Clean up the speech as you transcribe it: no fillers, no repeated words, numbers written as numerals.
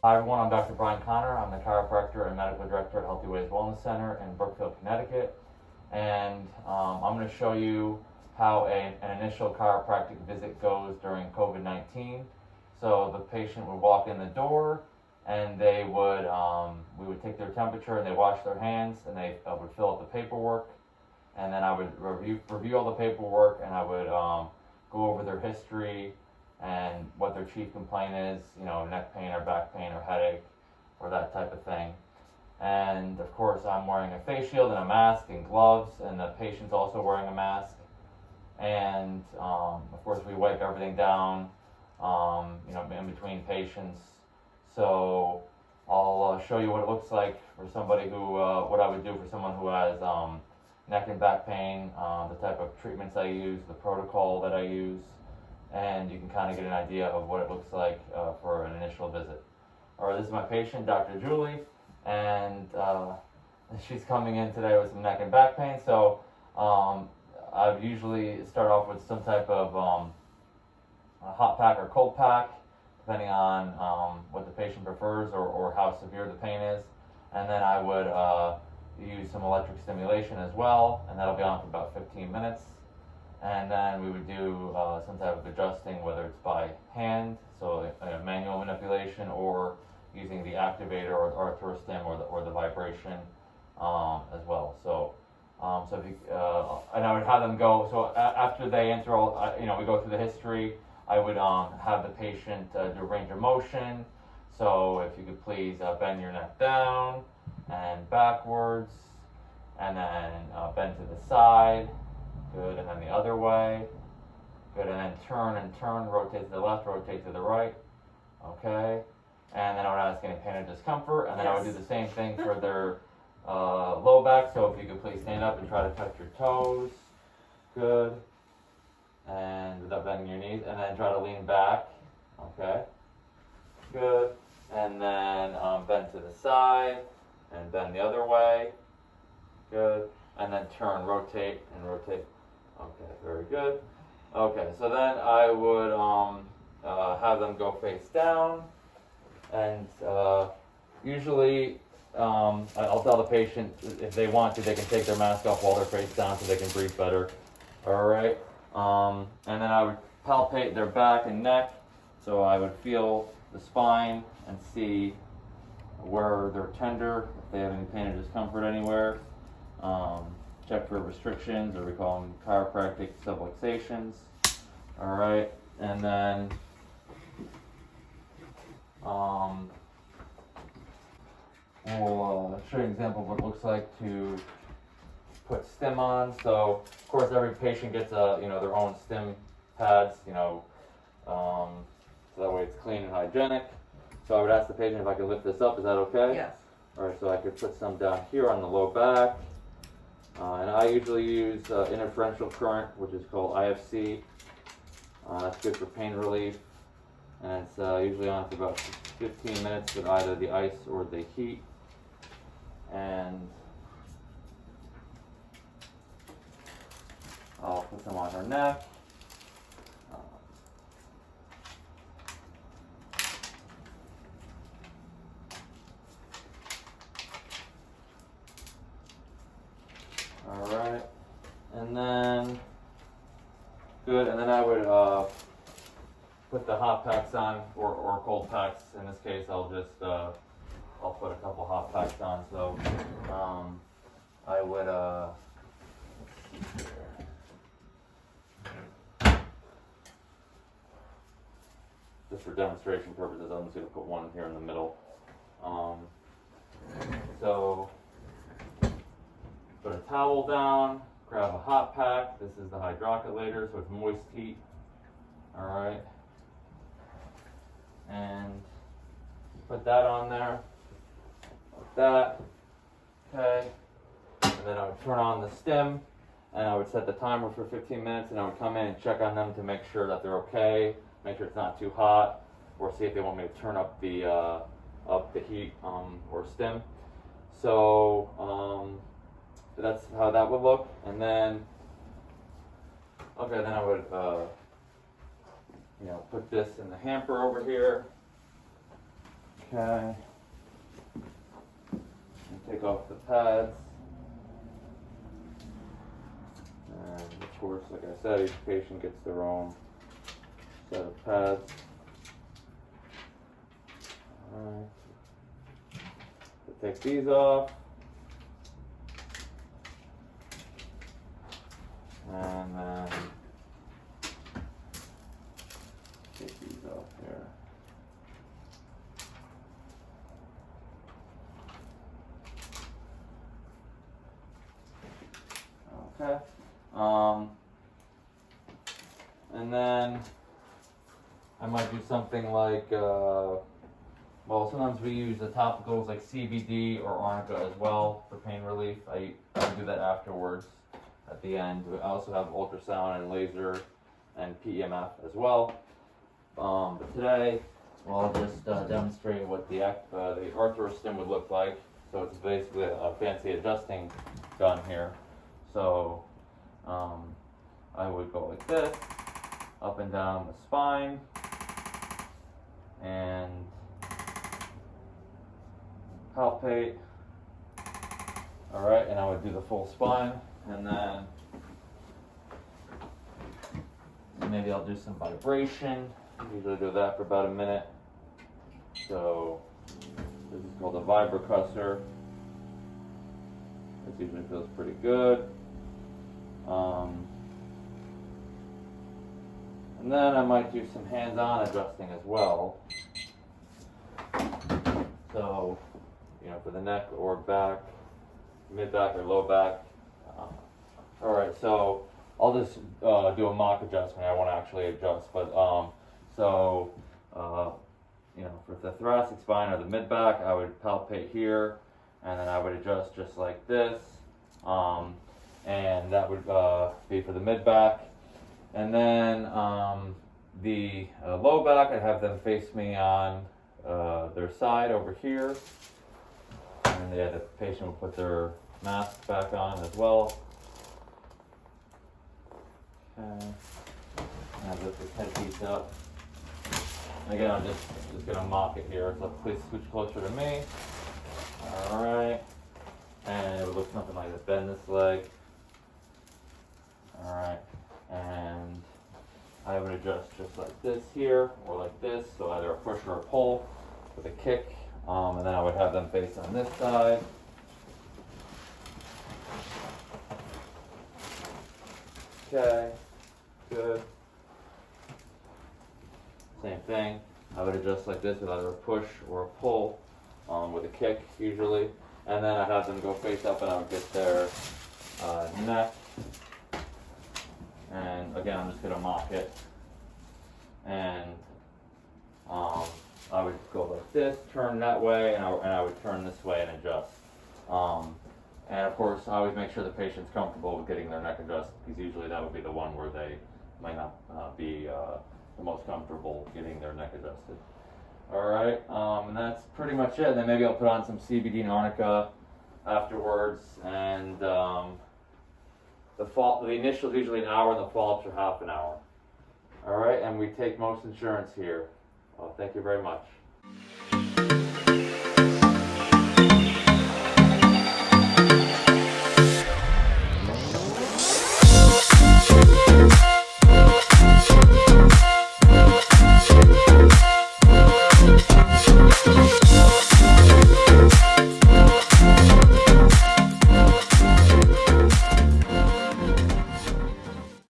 Hi everyone, I'm Dr. Brian Connor. I'm the chiropractor and medical director at Healthy Ways Wellness Center in Brookfield, Connecticut. And I'm going to show you how an initial chiropractic visit goes during COVID-19. So the patient would walk in the door and they would, we would take their temperature and they wash their hands and they would fill out the paperwork. And then I would review all the paperwork and I would go over their history and what their chief complaint is, neck pain or back pain or headache or that type of thing. And of course I'm wearing a face shield and a mask and gloves, and the patient's also wearing a mask. And of course we wipe everything down, in between patients. So I'll show you what it looks like for somebody who, what I would do for someone who has neck and back pain, the type of treatments I use, the protocol that I use, and you can kind of get an idea of what it looks like for an initial visit. All right, this is my patient, Dr. Julie, and she's coming in today with some neck and back pain. So I would usually start off with some type of a hot pack or cold pack, depending on what the patient prefers or how severe the pain is. And then I would use some electric stimulation as well, and that'll be on for about 15 minutes. And then we would do some type of adjusting, whether it's by hand, so a manual manipulation, or using the activator or arthrostim or the vibration as well. So, if you, and I would have them go. So after they answer all, we go through the history. I would have the patient do range of motion. So if you could please bend your neck down and backwards, and then bend to the side. Good, and then the other way. Good, and then turn and turn, rotate to the left, rotate to the right. Okay, and then I would ask any pain or discomfort, and then I would do the same thing for their low back. So if you could please stand up and try to touch your toes. Good, and without bending your knees, and then try to lean back. Okay, good, and then bend to the side, and bend the other way. Good, and then turn, rotate, and rotate. Okay, very good. Okay, so then I would have them go face down, and usually I'll tell the patient if they want to, they can take their mask off while they're face down so they can breathe better. All right, and then I would palpate their back and neck, so I would feel the spine and see where they're tender, if they have any pain or discomfort anywhere. Check for restrictions, or we call them chiropractic subluxations. All right, and then we'll show you an example of what it looks like to put stim on. So of course every patient gets their own stim pads, so that way it's clean and hygienic. So I would ask the patient if I could lift this up. Is that okay? Yes. All right, so I could put some down here on the low back. And I usually use interferential current, which is called IFC. That's good for pain relief. And it's usually on for about 15 minutes with either the ice or the heat. And I'll put some on her neck. Alright, and then, good, and then I would put the hot packs on, or cold packs. In this case, I'll put a couple hot packs on. So, I would, just for demonstration purposes, I'm just going to put one here in the middle. So, put a towel down, grab a hot pack. This is the hydrocollator, so it's moist heat. All right. And put that on there, like that. Okay. And then I would turn on the stim, and I would set the timer for 15 minutes, and I would come in and check on them to make sure that they're okay, make sure it's not too hot, or see if they want me to turn up the heat or stim. So that's how that would look. And then, okay, then I would put this in the hamper over here. Okay. And take off the pads. And of course, like I said, each patient gets their own set of pads. Alright. So take these off. And then take these off here. Okay. And then I might do something like, well, sometimes we use the topicals like CBD or arnica as well for pain relief. I do that afterwards at the end. We also have ultrasound and laser and PEMF as well. But today, well, I'll just demonstrate what the arthrostim would look like. So it's basically a fancy adjusting gun here. So I would go like this, up and down the spine, and palpate. Alright, and I would do the full spine, and then maybe I'll do some vibration. Usually do that for about a minute. So this is called a vibrocussor. This usually feels pretty good. And then I might do some hands-on adjusting as well. So, you know, for the neck or back, mid-back or low back. Alright, so I'll just do a mock adjustment. I won't actually adjust, but you know, for the thoracic spine or the mid-back, I would palpate here, and then I would adjust just like this. And that would be for the mid-back. And then the low back, I'd have them face me on their side over here. And yeah, the patient would put their mask back on as well. Okay. Now lift this headpiece up. Again, I'm just gonna mock it here. So please scooch closer to me. Alright. And it would look something like this. Bend this leg. Alright. And I would adjust just like this here, or like this, so either a push or a pull with a kick, and then I would have them face on this side. Okay, good. Same thing, I would adjust like this with either a push or a pull, with a kick usually, and then I'd have them go face up and I would get their neck. And again, I'm just going to mock it. And I would go like this, turn that way, and I would turn this way and adjust. And of course, I always make sure the patient's comfortable with getting their neck adjusted, because usually that would be the one where they might not be the most comfortable getting their neck adjusted. Alright, and that's pretty much it. Then maybe I'll put on some CBD and arnica afterwards, and the initial is usually an hour, and the follow-ups are half an hour. Alright, and we take most insurance here. Thank you very much.